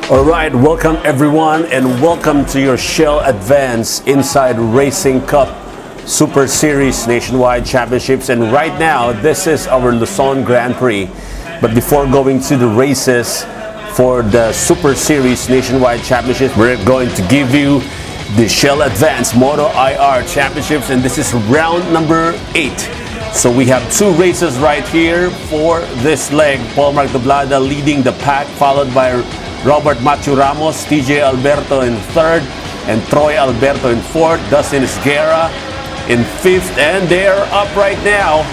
Alright, welcome everyone and welcome to your Shell Advance Inside Racing Cup Super Series Nationwide Championships. And right now, this is our Luzon Grand Prix. But before going to the races for the Super Series Nationwide Championships, we're going to give you the Shell Advance MotoIR Championships, and this is round number 8. So we have two races right here for this leg. Paul Marc Doblada leading the pack, followed by Robert Matthew Ramos, TJ Alberto in third, and Troy Alberto in fourth, Dustin Esguerra in fifth, and they're up right now.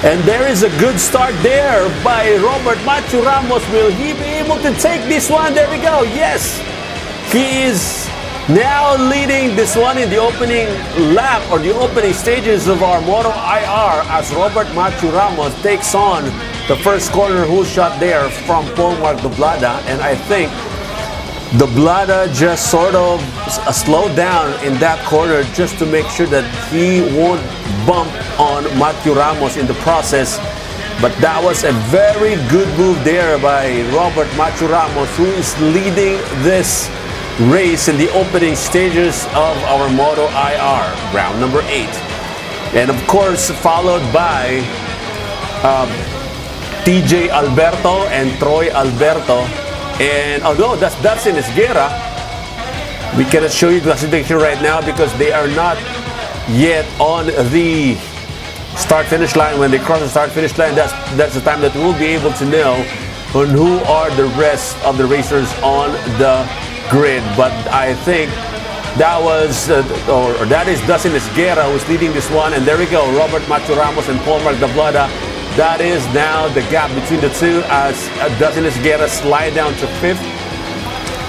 And there is a good start there by Robert Matthew Ramos. Will he be able to take this one? There we go. Yes, he is now leading this one in the opening lap or the opening stages of our MotoIR as Robert Matthew Ramos takes on the first corner whole shot there from Paul Marc Doblada. And I think Doblada just sort of slowed down in that corner just to make sure that he won't bump on Matthew Ramos in the process. But that was a very good move there by Robert Matthew Ramos, who is leading this race in the opening stages of our MotoIR, round number 8. And of course, followed by TJ Alberto and Troy Alberto. And although that's Dustin Esguerra, we cannot show you the classification right now because they are not yet on the start-finish line. When they cross the start-finish line, that's the time that we'll be able to know on who are the rest of the racers on the grid. But I think that was that is Dustin Esguerra who's leading this one. And there we go, Robert Matthew Ramos and Paul Marc Doblada. That is now the gap between the two as Dustin Esguerra slide down to fifth,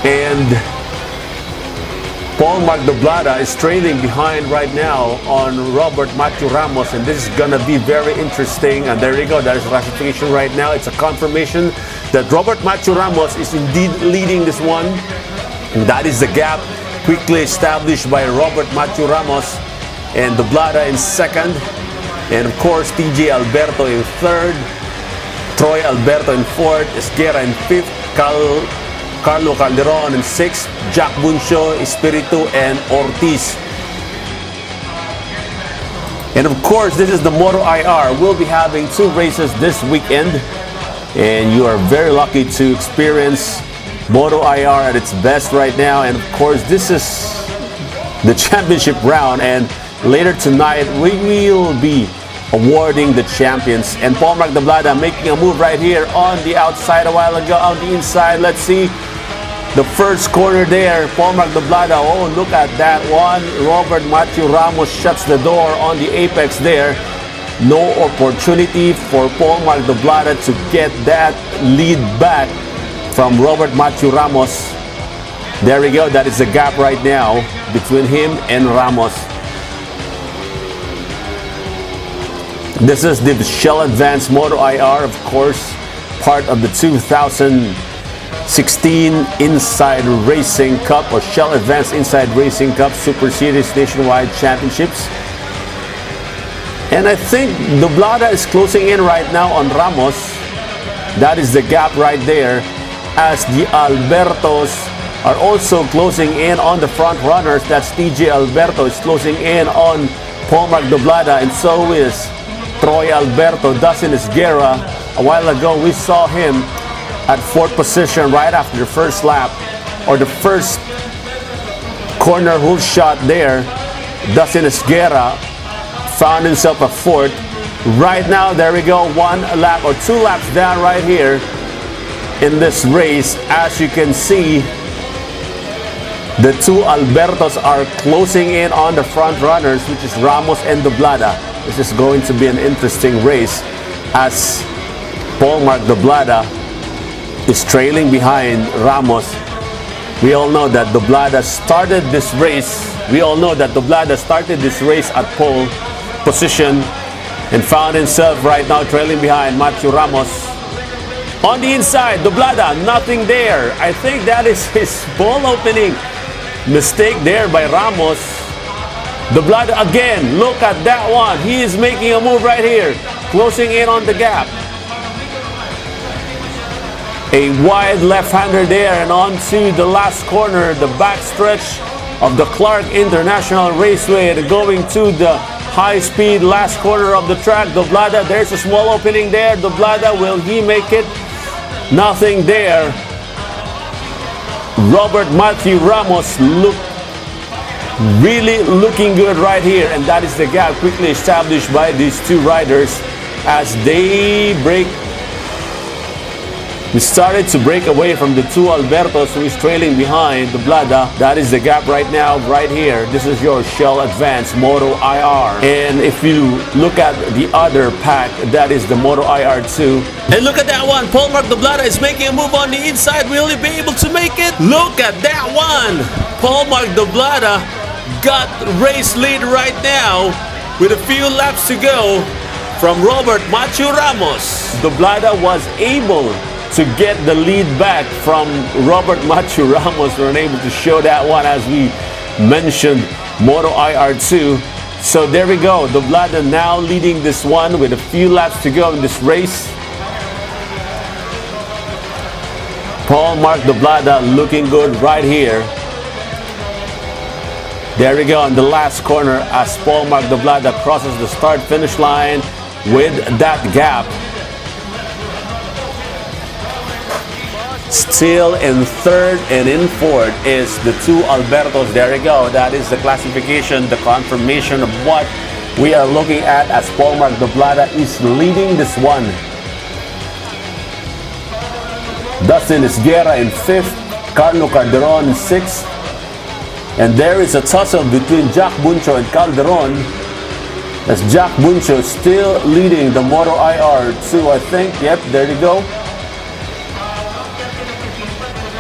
and Paul Marc Doblada is trailing behind right now on Robert Matthew Ramos, and this is gonna be very interesting. And there you go, that is classification right now. It's a confirmation that Robert Matthew Ramos is indeed leading this one, and that is the gap quickly established by Robert Matthew Ramos and Doblada in second. And of course, TJ Alberto in third, Troy Alberto in fourth, Esguerra in fifth, Carlo Calderon in sixth, Jack Buncio, Espiritu, and Ortiz. And of course, this is the MotoIR. We'll be having two races this weekend, and you are very lucky to experience MotoIR at its best right now. And of course, this is the championship round, and later tonight, we will be awarding the champions. And Paul Marc Doblada making a move right here on the outside a while ago, on the inside. Let's see the first corner there. Paul Marc Doblada, oh, look at that one. Robert Matthew Ramos shuts the door on the apex there. No opportunity for Paul Marc Doblada to get that lead back from Robert Matthew Ramos. There we go. That is the gap right now between him and Ramos. This is the Shell Advance MotoIR, of course, part of the 2016 Inside Racing Cup or Shell Advance Inside Racing Cup Super Series Nationwide Championships. And I think Doblada is closing in right now on Ramos. That is the gap right there, as the Albertos are also closing in on the front runners. That's TJ Alberto is closing in on Paul Marc Doblada, and so is Troy Alberto. Dustin Esguerra, a while ago we saw him at fourth position right after the first lap or the first corner whole shot there. Dustin Esguerra found himself at fourth. Right now, there we go, one lap or two laps down right here in this race. As you can see, the two Albertos are closing in on the front runners, which is Ramos and Doblada. This is going to be an interesting race as Paul Marc Doblada is trailing behind Ramos. We all know that Doblada started this race. At pole position and found himself right now trailing behind Matthew Ramos. On the inside, Doblada, nothing there. I think that is his ball opening mistake there by Ramos. Doblada again, look at that one. He is making a move right here, closing in on the gap. A wide left-hander there, and on to the last corner, the backstretch of the Clark International Raceway, and going to the high-speed last corner of the track. Doblada, there's a small opening there. Doblada, will he make it? Nothing there. Robert Matthew Ramos really looking good right here, and that is the gap quickly established by these two riders as they started to break away from the two Albertos who is trailing behind Doblada. That is the gap right now, right here. This is your Shell Advance MotoIR. And if you look at the other pack, that is the MotoIR 2. And look at that one. Paul Mark Doblada is making a move on the inside. Will he be able to make it? Look at that one. Paul Mark Doblada got race lead right now with a few laps to go from Robert Matthew Ramos. Doblada was able to get the lead back from Robert Matthew Ramos. We're unable to show that one as we mentioned MotoIR 2. So there we go. Doblada now leading this one with a few laps to go in this race. Paul Mark Doblada looking good right here. There we go on the last corner as Paul Mark Doblada crosses the start-finish line with that gap. Still in third and in fourth is the two Albertos. There we go. That is the classification, the confirmation of what we are looking at as Paul Mark Doblada is leading this one. Dustin Esguerra in fifth, Carlo Calderon in sixth. And there is a tussle between Jack Buncho and Calderon as Jack Buncho still leading the MotoIR 2, I think. Yep, there you go.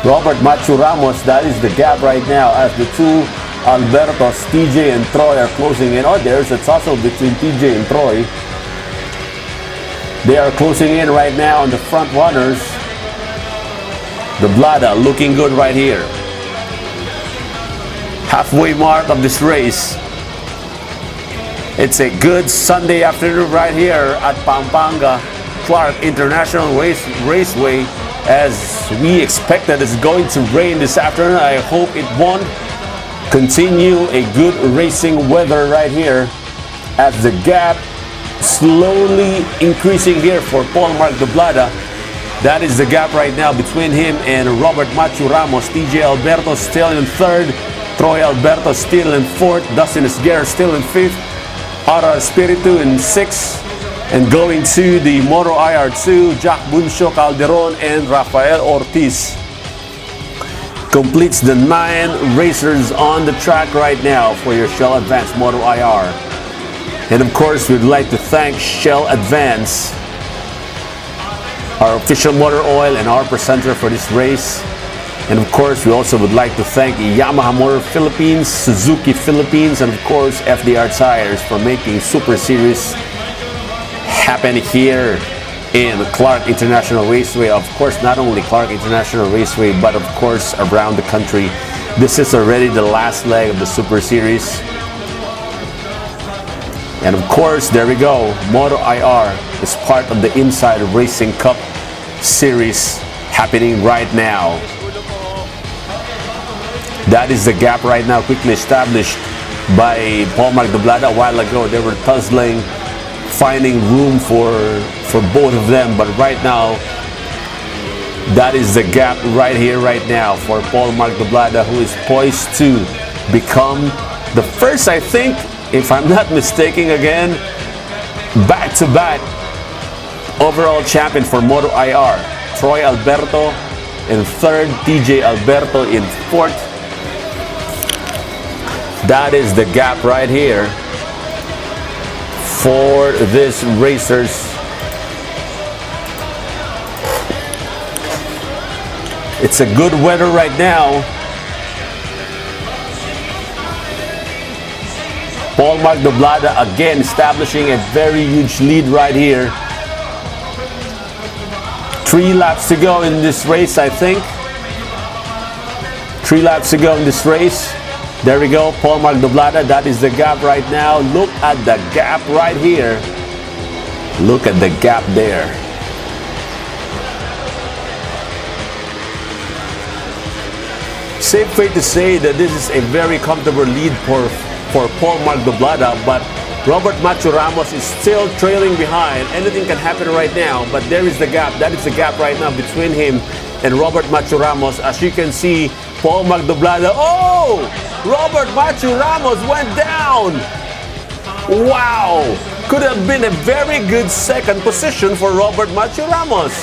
Robert Matthew Ramos, that is the gap right now as the two Albertos, TJ and Troy are closing in. Oh, there's a tussle between TJ and Troy. They are closing in right now on the front runners. Doblada looking good right here. Halfway mark of this race. It's a good Sunday afternoon right here at Pampanga Clark International Raceway. As we expected, it's going to rain this afternoon. I hope it won't. Continue a good racing weather right here as the gap slowly increasing here for Paul Mark Doblada. That is the gap right now between him and Robert Matthew Ramos. TJ Alberto still in third. Troy Alberto still in fourth. Dustin Esguerra still in fifth. Ara Espiritu in sixth. And going to the MotoIR 2, Jack Buncho, Calderon, and Rafael Ortiz completes the 9 racers on the track right now for your Shell Advance MotoIR. And of course, we'd like to thank Shell Advance, our official motor oil and our presenter for this race. And of course, we also would like to thank Yamaha Motor Philippines, Suzuki Philippines, and of course, FDR Tires for making Super Series happen here in Clark International Raceway. Of course, not only Clark International Raceway, but of course around the country. This is already the last leg of the Super Series. And of course, there we go. MotoIR is part of the Inside Racing Cup series happening right now. That is the gap right now, quickly established by Paul Mark Doblada. A while ago, they were tussling, finding room for both of them, but right now that is the gap right here right now for Paul Mark Doblada, who is poised to become the first, I think, if I'm not mistaken again, back-to-back overall champion for MotoIR. Troy Alberto in third, TJ Alberto in fourth. That is the gap right here for these racers. It's a good weather right now. Paul Mark Doblada again establishing a very huge lead right here. 3 laps to go in this race, I think. 3 laps to go in this race. There we go, Paul Mark Doblada. That is the gap right now. Look at the gap right here. Look at the gap there. Safe way to say that this is a very comfortable lead for Paul Mark Doblada, but Robert Macho Ramos is still trailing behind. Anything can happen right now, but there is the gap. That is the gap right now between him and Robert Macho Ramos. As you can see, Paul Mark Doblada. Oh! Robert Macho Ramos went down! Wow! Could have been a very good second position for Robert Macho Ramos.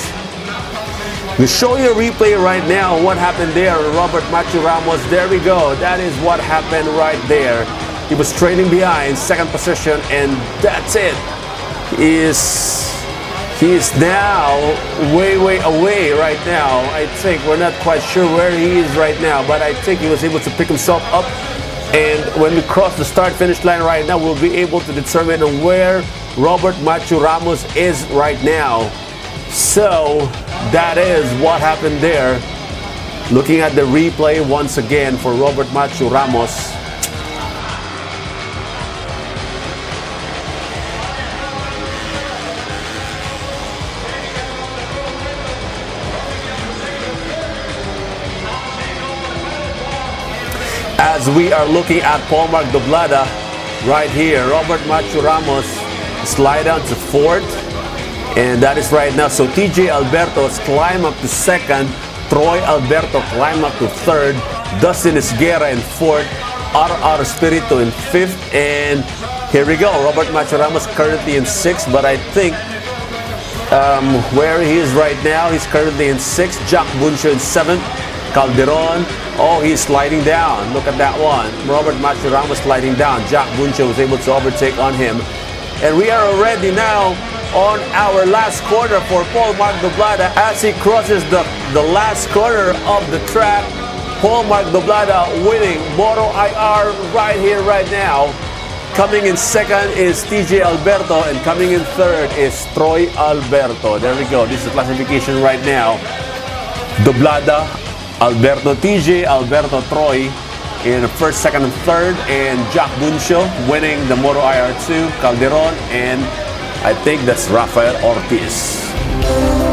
We show you a replay right now what happened there. Robert Macho Ramos, there we go. That is what happened right there. He was trailing behind, second position, and that's it. He is now way away right now. I think we're not quite sure where he is right now, but I think he was able to pick himself up. And when we cross the start-finish line right now, we'll be able to determine where Robert Macho Ramos is right now. So that is what happened there. Looking at the replay once again for Robert Macho Ramos. As we are looking at Paul Mark Doblada right here, Robert Macho Ramos slide down to fourth, and that is right now. So TJ Alberto's climb up to second, Troy Alberto climb up to third, Dustin Esguerra in fourth, RR Espiritu in fifth, and here we go. Robert Macho Ramos currently in sixth, but I think where he is right now, he's currently in sixth. Jack Buncho in seventh. Calderon, oh, he's sliding down. Look at that one. Robert Macho Ramos sliding down. Jack Buncho was able to overtake on him. And we are already now on our last corner for Paul Mark Doblada as he crosses the last corner of the track. Paul Mark Doblada winning MotoIR right here, right now. Coming in second is TJ Alberto, and coming in third is Troy Alberto. There we go. This is the classification right now. Doblada, Alberto TJ, Alberto Troy in first, second, and third, and Jack Buncho winning the MotoIR 2, Calderon, and I think that's Rafael Ortiz.